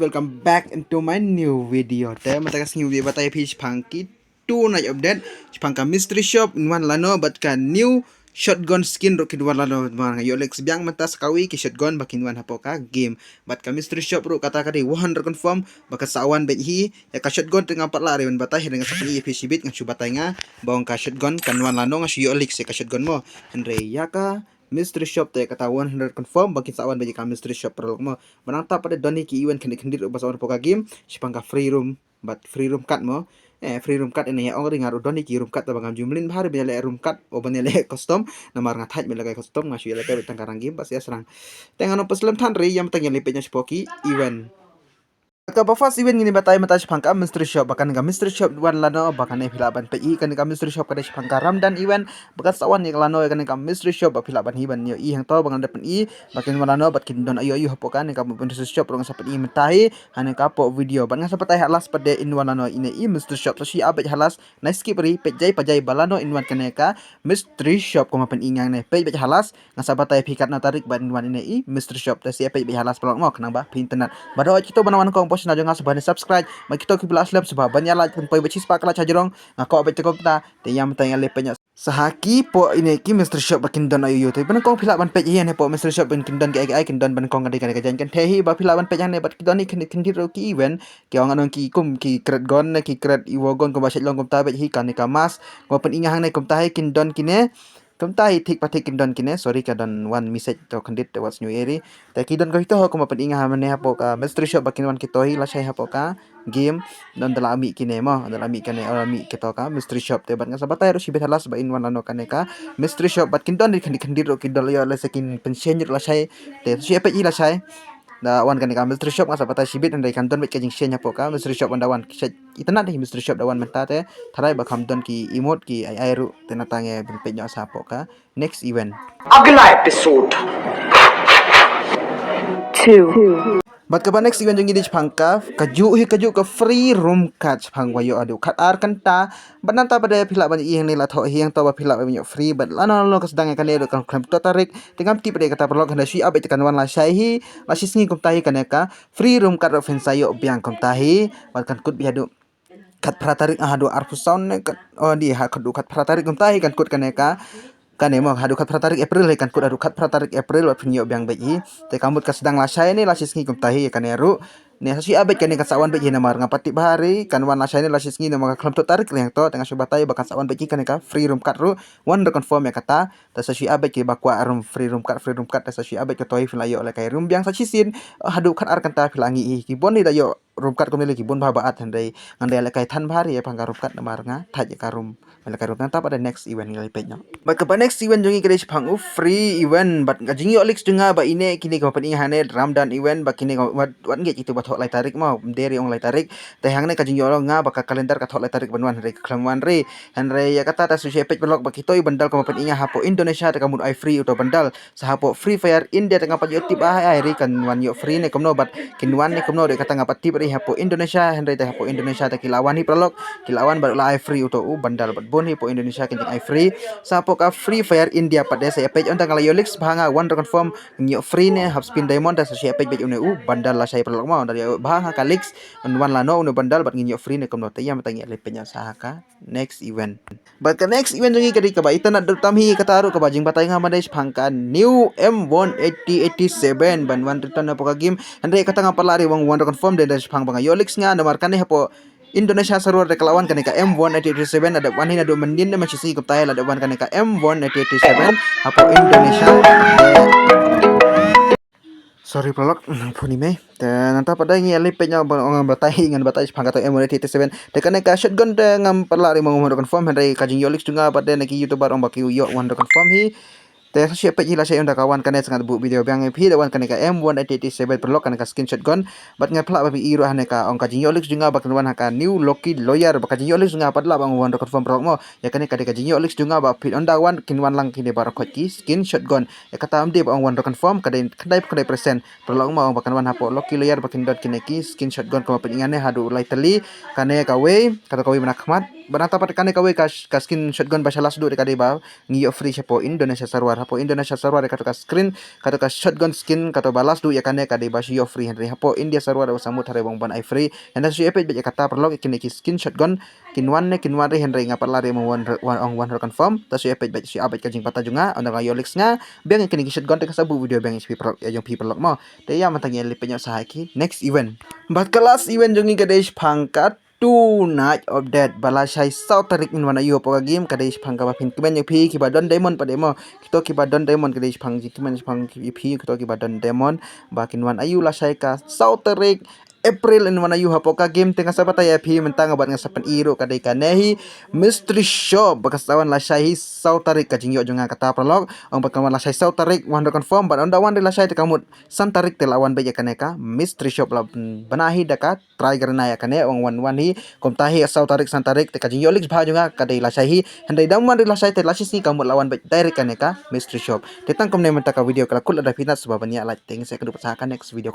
welcome back into my new video. Matakas new video batay fish pangki two na update. Pangka mystery shop inwan lano bat ka new shotgun skin ro kinwan lano mga yolex biang matas kawi ki shotgun bakinwan hapo ka game. Bat ka mystery shop ro kata ka di 100 confirm baka sawan bet hi ya ka shotgun tengah patla rin batay dengan sapni fish bit ngasu batay nga bawang ka shotgun kanwan lano ngasu yolex ka shotgun mo. Henry ya ka mystery shop te kata 100 confirm bagi sawan bagi ka mystery shop perlu mo menanta pada doni ki event kendik bahasa orang poka game sipangka free room but free room cut mo free room cut ini ya orang ngaru doni ki room cut tabang jumlin bahari bele room cut o bele custom namar ngathaj bele custom ngasu ya lebe tangkarang game pas ya serang tengano peslem tanri yang tengnya lipenya spoki event Ka first event gini batay mata pangka mystery shop bahkan ka mystery shop wan lano bahkan philaban pi kan ka mystery shop kada pangka ramdan event bahkan sawan ni lano kan ka mystery shop philaban hiban yo i hang to bahkan dapat i bahkan lano batkin don ayo hapo kan ka mystery shop rong sapat i mentahi hanen ka po video ban ngasa patay halas pada in wan lano ine i mystery shop so si abet halas na skip ri pejai balano in wan kan ka mystery shop ko mapen ingang ne pej halas ngasa patay pikat na tarik ban wan ine i mystery shop ta si pej halas pelok mo kenang ba internet bado kita banawan ko na jangan sebanyak subscribe bagi kita kibla aslam sebab banyak like pun poi becis pakala cajerong ngako abet tekop ta te yang tanya lepenya sahaki po ini ki mystery shop bakin don ayu tu ban kong phila ban pej hian he po mystery shop ban kin don ai kin don ban kong kadai kadai jan kan thehi ba phila ban pej ne bat don ni kin ro ki event ki ong anon ki kum ki kret gon ki kret iwogon ko baset long kom ta bet hi kan ni ka mas ko pen inga hang ne kom ta he kin don kine Tumtai tik patik kindon kine sorry ka don one message to kandit was new eri ta kidon ko hito ko mapen inga hamane hapo ka mystery shop bakin wan kito hi lasai hapo ka game don dala ami kine mo dala ami kane ami kito ka mystery shop te ban nga sabatay ro sibet halas ba in wan ano kane ka mystery shop bat kindon ni kandit ro kidol yo lasakin pensenyer lasai te si epe hi lasai da wan kan ka mystery shop ngasa patay sibit ndai kan don bet kajing shenya po ka mystery shop anda wan itana deh mystery shop da wan menta te tharai ba kham don ki emote ki ai ru tenatange bin pe nya sa po ka next event अगला एपिसोड 2 Bat ka next event yung gidich pangka kaju ka free room catch pang wayo adu kat ar kanta bananta pada pila ban ihang nila tho hiang to ba pila ba free but lano kas dangai kan do kan klam to tarik tingam ti pada kata perlo kan si abe kan wan la sai hi la sisngi kum tahi kan ka free room kat fen sayo biang kum tahi bat kan kut biadu kat pratarik ahadu arfu sound ne kat di ha kadu kat pratarik kum tahi kan kut kan ka kan emo hadu kat pratarik April kan kut adu kat pratarik April wat pinyo biang beji te kamut kas sedang lasai ni lasis ngi kum tahi kan eru ne si abet kan ka sawan beji namar ngapati bahari kan wan lasai ni lasis ngi nama klam to tarik leng to tengah subatai bakan sawan beji kan ka free room kat ru one confirm ya kata ta si abet ke bakwa room free room kat ta si abet ke toy filayo le kai room biang sa sisin hadu kat ar kan ta filangi ki bon ni dayo room kat ko ni ki bon baat handai ngandai le kai than bahari ya pangka room kat namar nga thaj ka room Malaka pada next event nilai penya. Bat ka next event jongi kare pangu free event bat jingi olix dunga ba ine kini ka pani hane ramdan event ba kini wat nge itu bat lai tarik mau deri ong lai tarik te hangne ka jingi olong nga ba ka kalendar ka lai tarik banwan re klamwan re hanre ya kata ta susi page blog ba kitoi bandal ka pani inga hapo Indonesia ta kamun ai free uto bandal sa hapo Free Fire India tengah pa yoti ba ai re kan wan yo free ne komno bat kinwan ne komno de kata ngapati bari hapo Indonesia hanre ta hapo Indonesia ta kilawan hi prolog kilawan ba lai free uto bandal bat boni po Indonesia kinting ai free sa po ka Free Fire India pada saya page on tanggal yolix bahanga one confirm nyo free ne half spin diamond ta saya page une bandal la saya perlu mau dari bahanga ka lix on one la no bandal bat nyo free ne komno tayam tangi le penya sahaka next event bat ka next event ngi kadi ka ba itana tamhi kataru ka bajing batay nga madai phangka new M18087 ban one return na po ka game andre kata nga palari wang one confirm den phang banga yolix nga namarkan ne hapo Indonesia server rekelawan kan ka M187 ada wan hina do mendin de masih sing kuptai ada wan kan ka M187 hapo Indonesia sorry pelok puni me dan nanta pada ngi ali penya orang batai ngan batai pangkat M187 de kan ka shotgun de ngam perla ri mong confirm henry kajing yolix juga pada neki youtuber orang baki yo one confirm hi te siya pe hila siya kawan kan sangat bu video biang pi dawan kan ka M187 perlo kan ka screenshot gon bat nga pla ba iro hane ka ong ka jinolix juga bakan wan ka new Loki lawyer baka jinolix juga padla bang wan confirm pro mo ya kan ka de ka jinolix juga ba pin onda wan kinwan lang kini bar ki screenshot gon ya kata amde ba ong wan confirm kadai persen perlo mo bakan wan hapo Loki lawyer bakin dot kini ki screenshot gon ko pin ingane hadu lai tali kane ka we kata ka we manakmat banata pat kane kawe ka skin shotgun ba salas do kade ba ngiyo free siya po Indonesia server hapo Indonesia server kato ka screen kato ka shotgun skin kato balas do ya kane kade ba siyo free henry hapo India server samut hare bong ban ai free handa siyo epet ba kata perlog ikine ki skin shotgun kinwan re henry nga parlare mo one confirm ta siyo epet ba siyo abet kajing pata junga onda nga yolix nga beng ikine ki shotgun te kasabu video beng people yung people mo te ya matang yeli penyo sa haki next event bat kelas event jungi kade pangkat night update balasay South Tarik in wana iyo po game kada is pang kapapin kiban yung pi kiba don diamond pa demo kito kiba don diamond kada is pang kiman is pang pi kito kiba don diamond bakin wan ayu lasay ka South Tarik April in wana yuha po ka game tinga sa batay pi mentang abat nga sa paniro kada kanehi mystery shop bakas tawan lasay South Tarik kajing yo nga kata prolog ang pagkawan lasay South Tarik 100 confirm but on the one lasay te kamut San Tarik telawan ba kaneka mystery shop la banahi daka try garna ya kane ang one hi kumtahi South Tarik San Tarik te kajing yolix bhajo nga kada lasay hi handai daman lasay te lasis ni kamut lawan ba direct kaneka mystery shop tetang kom ne menta ka video kala kul ada pinat sebabnya like ting saya kedu pasakan next video